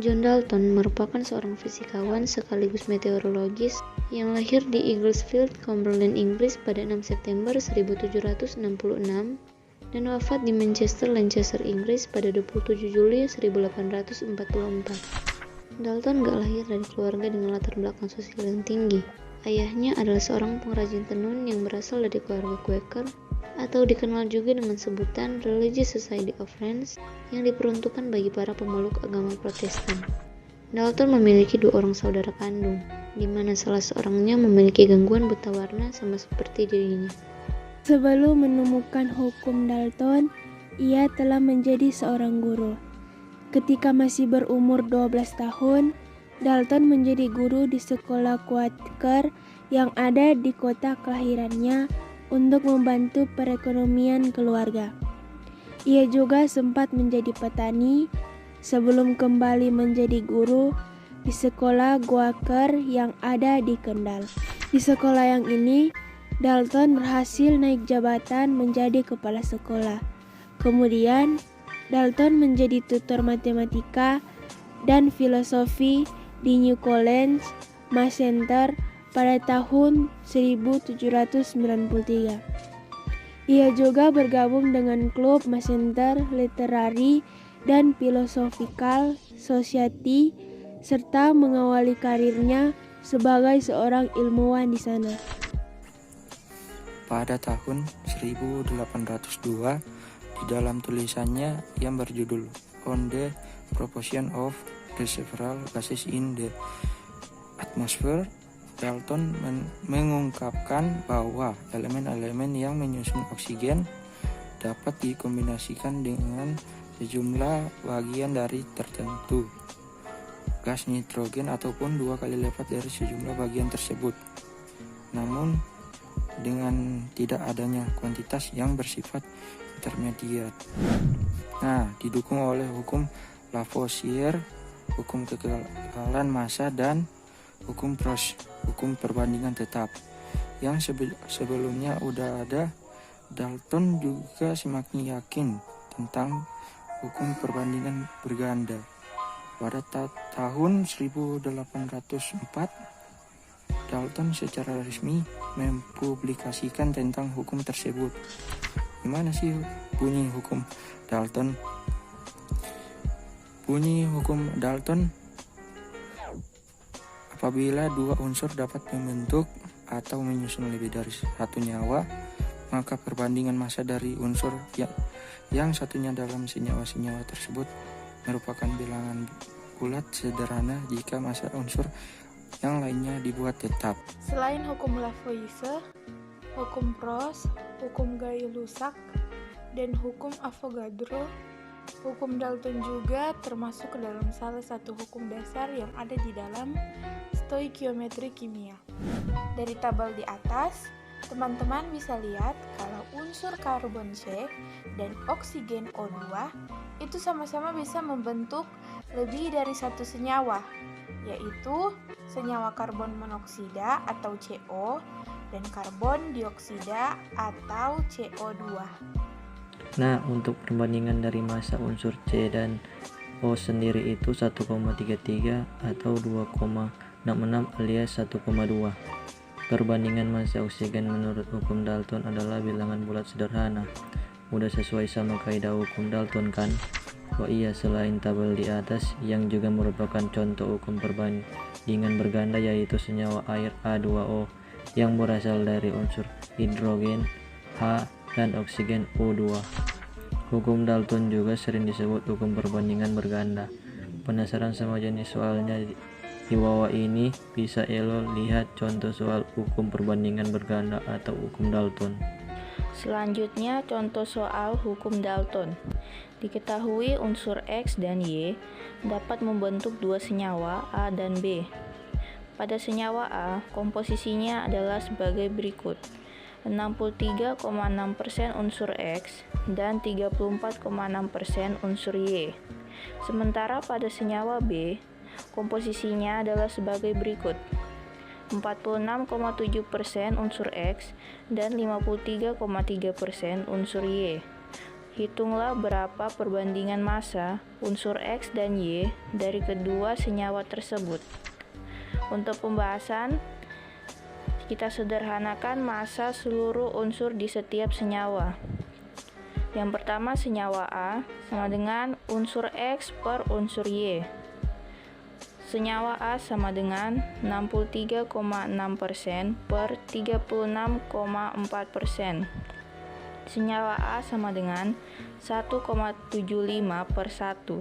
John Dalton merupakan seorang fisikawan sekaligus meteorologis yang lahir di Eaglesfield, Cumberland, Inggris pada 6 September 1766 dan wafat di Manchester, Lancashire, Inggris pada 27 Juli 1844. Dalton gak lahir dari keluarga dengan latar belakang sosial yang tinggi. Ayahnya adalah seorang pengrajin tenun yang berasal dari keluarga Quaker atau dikenal juga dengan sebutan Religious Society of Friends yang diperuntukkan bagi para pemeluk agama Protestan. Dalton memiliki 2 orang saudara kandung, di mana salah seorangnya memiliki gangguan buta warna sama seperti dirinya. Sebelum menemukan hukum Dalton, ia telah menjadi seorang guru. Ketika masih berumur 12 tahun, Dalton menjadi guru di sekolah Quaker yang ada di kota kelahirannya untuk membantu perekonomian keluarga. Ia juga sempat menjadi petani sebelum kembali menjadi guru di sekolah Quaker yang ada di Kendal. Di sekolah yang ini, Dalton berhasil naik jabatan menjadi kepala sekolah. Kemudian, Dalton menjadi tutor matematika dan filosofi di New College, Manchester pada tahun 1793. Ia juga bergabung dengan klub Manchester Literary dan Philosophical Society serta mengawali karirnya sebagai seorang ilmuwan di sana. Pada tahun 1802, di dalam tulisannya yang berjudul On the Proportion of the Several Gases in the Atmosphere, Dalton mengungkapkan bahwa elemen-elemen yang menyusun oksigen dapat dikombinasikan dengan sejumlah bagian dari tertentu gas nitrogen ataupun 2 kali lipat dari sejumlah bagian tersebut, namun dengan tidak adanya kuantitas yang bersifat intermediat. Nah, didukung oleh hukum Lavoisier, hukum kekekalan massa, dan hukum Proust, hukum perbandingan tetap yang sebelumnya udah ada. Dalton juga semakin yakin tentang hukum perbandingan berganda. Pada tahun 1804, Dalton secara resmi mempublikasikan tentang hukum tersebut. Gimana sih bunyi hukum Dalton? Bunyi hukum Dalton: apabila 2 unsur dapat membentuk atau menyusun lebih dari satu nyawa, maka perbandingan massa dari unsur yang satunya dalam senyawa-senyawa tersebut merupakan bilangan bulat sederhana jika massa unsur yang lainnya dibuat tetap. Selain hukum Lavoisier, hukum Proust, hukum Gay-Lussac, dan hukum Avogadro, hukum Dalton juga termasuk ke dalam salah satu hukum dasar yang ada di dalam stoikiometri kimia. Dari tabel di atas, teman-teman bisa lihat kalau unsur karbon C dan oksigen O2 itu sama-sama bisa membentuk lebih dari satu senyawa, yaitu senyawa karbon monoksida atau CO dan karbon dioksida atau CO2. Nah, untuk perbandingan dari massa unsur C dan O sendiri itu 1,33 atau 2,66 alias 1,2. Perbandingan massa oksigen menurut hukum Dalton adalah bilangan bulat sederhana. Udah sesuai sama kaidah hukum Dalton kan? Oh iya, selain tabel di atas yang juga merupakan contoh hukum perbandingan berganda, yaitu senyawa air H2O yang berasal dari unsur hidrogen H dan oksigen O2. Hukum Dalton juga sering disebut hukum perbandingan berganda. Penasaran sama jenis soalnya? Di bawah ini bisa elo lihat contoh soal hukum perbandingan berganda atau hukum Dalton. Selanjutnya, contoh soal hukum Dalton. Diketahui unsur X dan Y dapat membentuk 2 senyawa A dan B. Pada senyawa A, komposisinya adalah sebagai berikut: 63,6% unsur X dan 34,6% unsur Y. Sementara pada senyawa B, komposisinya adalah sebagai berikut: 46,7% unsur X dan 53,3% unsur Y. hitunglah berapa perbandingan massa unsur X dan Y dari kedua senyawa tersebut. Untuk pembahasan, kita sederhanakan massa seluruh unsur di setiap senyawa. Yang pertama, senyawa A sama dengan unsur X per unsur Y. Senyawa A sama dengan 63,6% per 36,4%. Senyawa A sama dengan 1,75 per 1.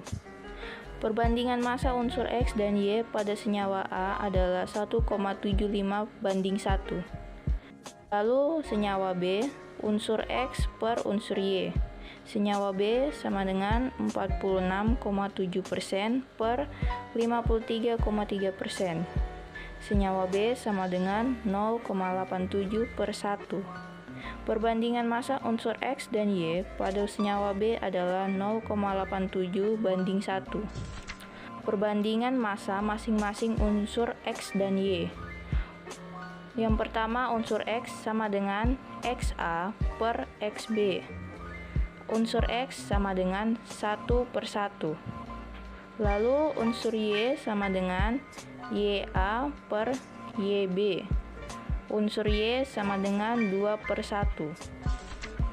Perbandingan massa unsur X dan Y pada senyawa A adalah 1,75 banding 1. Lalu senyawa B, unsur X per unsur Y. Senyawa B sama dengan 46,7% per 53,3%. Senyawa B sama dengan 0,87 per 1. Perbandingan massa unsur X dan Y pada senyawa B adalah 0,87 banding 1. Perbandingan massa masing-masing unsur X dan Y. Yang pertama, unsur X sama dengan XA per XB. Unsur X sama dengan 1 per 1. Lalu unsur Y sama dengan YA per YB. Unsur Y sama dengan 2 per 1.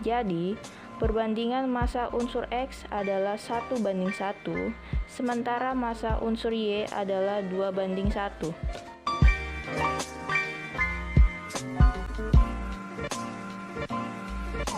Jadi, perbandingan massa unsur X adalah 1 banding 1, sementara massa unsur Y adalah 2 banding 1.